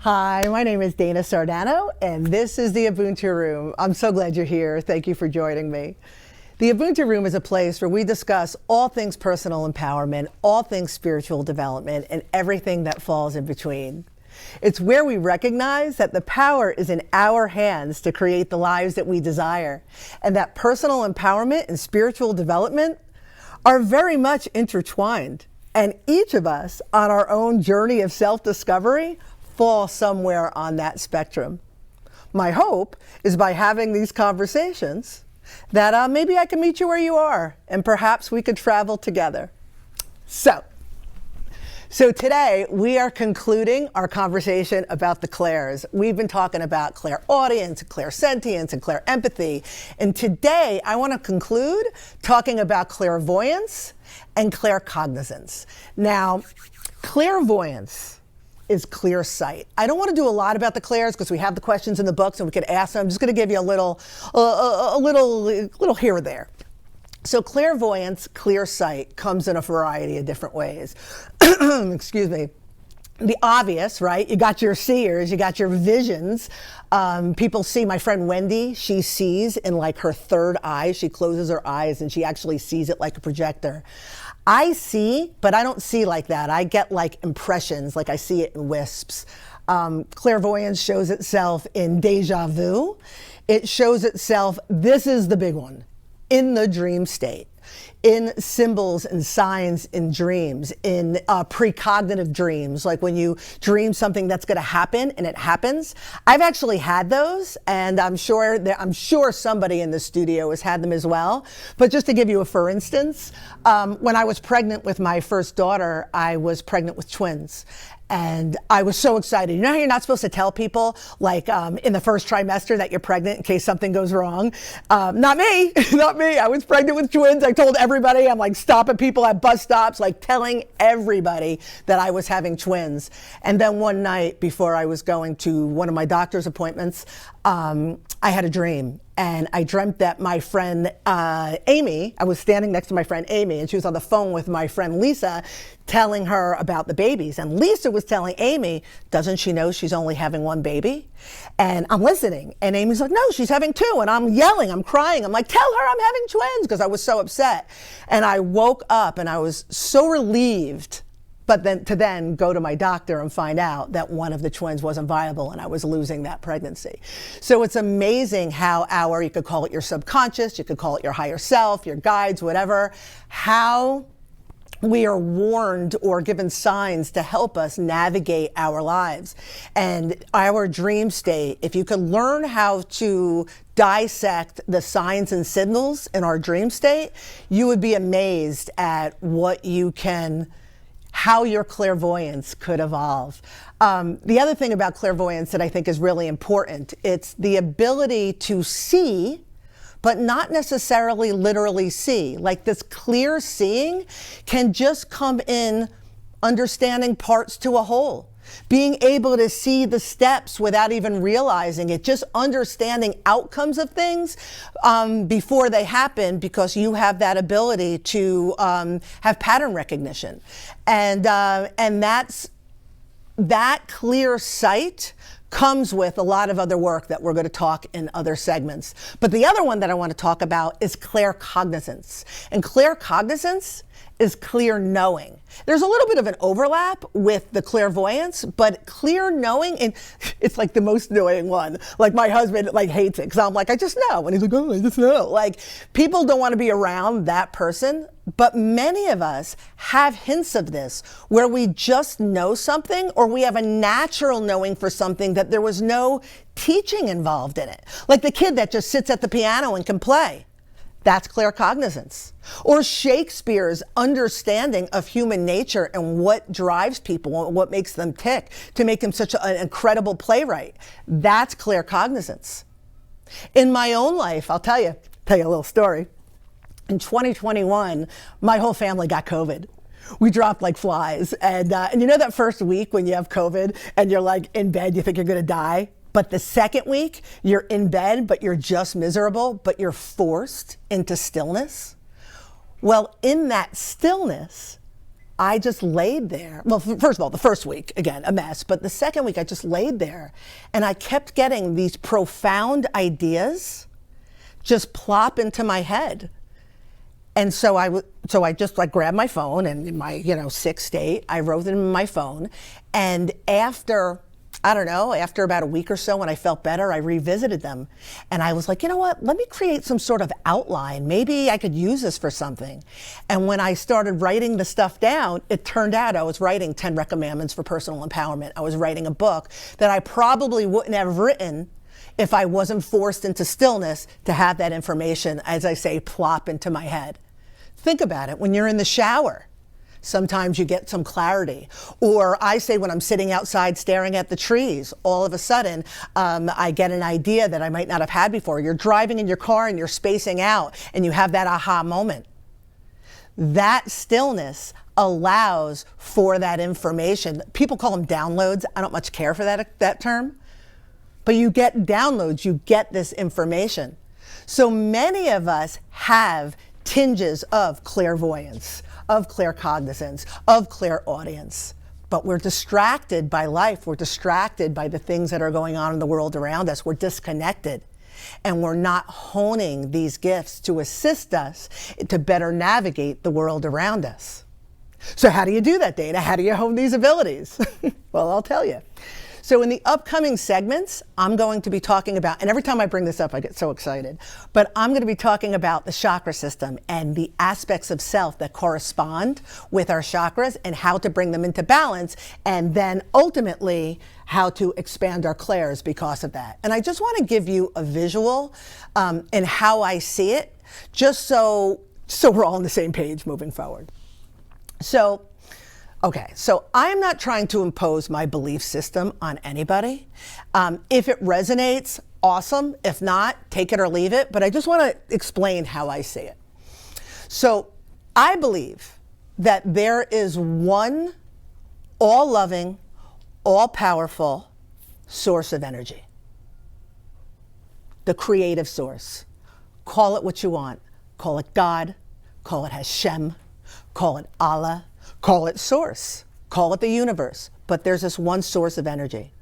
Hi, my name is Dana Sardano, and this is the Ubuntu Room. I'm so glad you're here. Thank you for joining me. The Ubuntu Room is a place where we discuss all things personal empowerment, all things spiritual development, and everything that falls in between. It's where we recognize that the power is in our hands to create the lives that we desire, and that personal empowerment and spiritual development are very much intertwined. And each of us, on our own journey of self-discovery, fall somewhere on that spectrum. My hope is by having these conversations that maybe I can meet you where you are, and perhaps we could travel together. So today we are concluding our conversation about the clairs. We've been talking about clairaudience, clairsentience, and clairempathy. And today I want to conclude talking about clairvoyance and claircognizance. Now, clairvoyance is clear sight. I don't want to do a lot about the clairs because we have the questions in the books and we could ask them. I'm just going to give you a little here or there. So clairvoyance, clear sight, comes in a variety of different ways. Excuse me. The obvious, right? You got your seers, you got your visions. People see, my friend Wendy, she sees in like her third eye. She closes her eyes and she actually sees it like a projector. I see, but I don't see like that. I get like impressions, like I see it in wisps. Clairvoyance shows itself in deja vu. It shows itself, this is the big one, in the dream state, in symbols and signs in dreams, in precognitive dreams, like when you dream something that's going to happen and it happens. I've actually had those, and I'm sure somebody in the studio has had them as well. But just to give you a for instance, when I was pregnant with my first daughter, I was pregnant with twins. And I was so excited. You know how you're not supposed to tell people, like in the first trimester, that you're pregnant in case something goes wrong? Not me, not me. I was pregnant with twins. I told everybody. I'm like stopping people at bus stops, like telling everybody that I was having twins. And then one night before I was going to one of my doctor's appointments, I had a dream. And I dreamt that my friend Amy, I was standing next to my friend Amy, and she was on the phone with my friend Lisa, telling her about the babies. And Lisa was telling Amy, doesn't she know she's only having one baby? And I'm listening. And Amy's like, no, she's having two. And I'm yelling, I'm crying. I'm like, tell her I'm having twins, because I was so upset. And I woke up and I was so relieved. But then go to my doctor and find out that one of the twins wasn't viable and I was losing that pregnancy. So it's amazing how you could call it your subconscious, you could call it your higher self, your guides, whatever, how we are warned or given signs to help us navigate our lives. And our dream state, if you could learn how to dissect the signs and signals in our dream state, you would be amazed at how your clairvoyance could evolve. The other thing about clairvoyance that I think is really important, it's the ability to see, but not necessarily literally see. Like this clear seeing can just come in understanding parts to a whole. Being able to see the steps without even realizing it, just understanding outcomes of things before they happen, because you have that ability to have pattern recognition. And that clear sight comes with a lot of other work that we're going to talk in other segments. But the other one that I want to talk about is claircognizance. And claircognizance is clear knowing. There's a little bit of an overlap with the clairvoyance, but clear knowing, and it's like the most annoying one. Like my husband hates it because I'm like, I just know. And he's like, oh, I just know. Like people don't want to be around that person, but many of us have hints of this where we just know something, or we have a natural knowing for something that there was no teaching involved in it. Like the kid that just sits at the piano and can play. That's claircognizance. Or Shakespeare's understanding of human nature and what drives people and what makes them tick to make him such an incredible playwright. That's claircognizance. In my own life, I'll tell you a little story. In 2021, my whole family got COVID. We dropped like flies. And you know that first week when you have COVID and you're like in bed, you think you're going to die? But the second week, you're in bed, but you're just miserable, but you're forced into stillness. Well, in that stillness, I just laid there. Well, first of all, the first week, again, a mess. But the second week, I just laid there. And I kept getting these profound ideas just plop into my head. And so I just like grabbed my phone, and in my, sick state, I wrote them in my phone. And after about a week or so, when I felt better, I revisited them. And I was like, you know what, let me create some sort of outline. Maybe I could use this for something. And when I started writing the stuff down, it turned out I was writing 10 Recommendments for Personal Empowerment. I was writing a book that I probably wouldn't have written if I wasn't forced into stillness to have that information, as I say, plop into my head. Think about it. When you're in the shower, sometimes you get some clarity. Or I say when I'm sitting outside staring at the trees, all of a sudden I get an idea that I might not have had before. You're driving in your car and you're spacing out and you have that aha moment. That stillness allows for that information. People call them downloads. I don't much care for that term. But you get downloads, you get this information. So many of us have tinges of clairvoyance, of claircognizance, of clairaudience. But we're distracted by life. We're distracted by the things that are going on in the world around us. We're disconnected. And we're not honing these gifts to assist us to better navigate the world around us. So how do you do that, Dana? How do you hone these abilities? Well, I'll tell you. So in the upcoming segments, I'm going to be talking about, and every time I bring this up, I get so excited, but I'm going to be talking about the chakra system and the aspects of self that correspond with our chakras and how to bring them into balance, and then ultimately how to expand our clairs because of that. And I just want to give you a visual in how I see it, just so we're all on the same page moving forward. Okay, so I'm not trying to impose my belief system on anybody. If it resonates, awesome. If not, take it or leave it. But I just want to explain how I see it. So I believe that there is one all-loving, all-powerful source of energy. The creative source. Call it what you want. Call it God. Call it Hashem. Call it Allah. Call it source, call it the universe, but there's this one source of energy.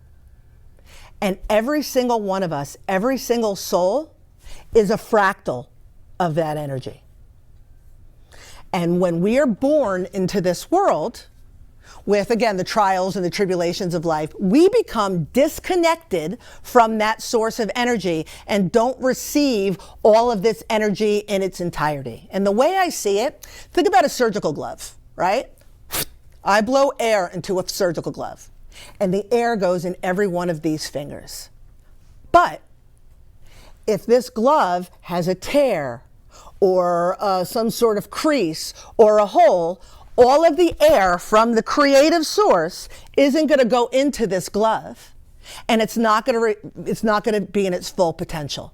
And every single one of us, every single soul is a fractal of that energy. And when we are born into this world, with, again, the trials and the tribulations of life, we become disconnected from that source of energy and don't receive all of this energy in its entirety. And the way I see it, think about a surgical glove, right? I blow air into a surgical glove, and the air goes in every one of these fingers. But if this glove has a tear or some sort of crease or a hole, all of the air from the creative source isn't going to go into this glove, and it's not going to be in its full potential.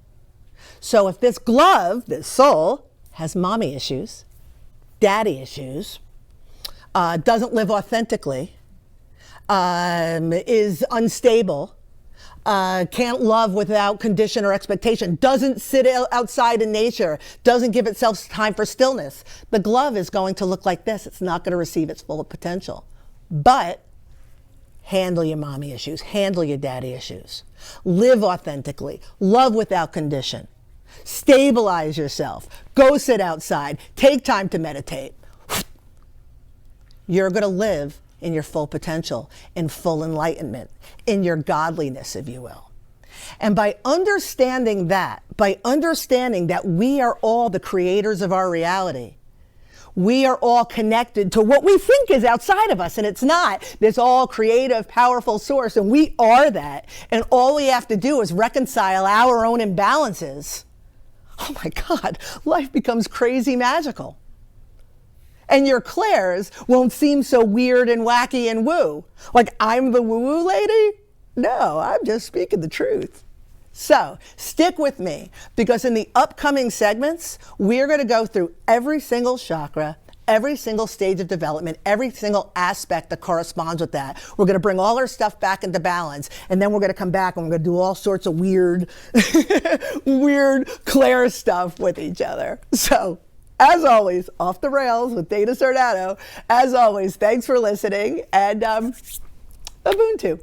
So if this glove, this soul, has mommy issues, daddy issues, doesn't live authentically, is unstable, can't love without condition or expectation, doesn't sit outside in nature, doesn't give itself time for stillness, the glove is going to look like this. It's not going to receive its full potential. But handle your mommy issues, handle your daddy issues, live authentically, love without condition, stabilize yourself, go sit outside, take time to meditate. You're going to live in your full potential, in full enlightenment, in your godliness, if you will. And by understanding that we are all the creators of our reality, we are all connected to what we think is outside of us, and it's not. This all creative, powerful source, and we are that. And all we have to do is reconcile our own imbalances. Oh my God, life becomes crazy magical. And your clairs won't seem so weird and wacky and woo. Like I'm the woo-woo lady? No, I'm just speaking the truth. So stick with me, because in the upcoming segments, we're going to go through every single chakra, every single stage of development, every single aspect that corresponds with that. We're going to bring all our stuff back into balance, and then we're going to come back and we're going to do all sorts of weird, weird clair stuff with each other. So as always, off the rails with Dana Cerdano. As always, thanks for listening, and Ubuntu.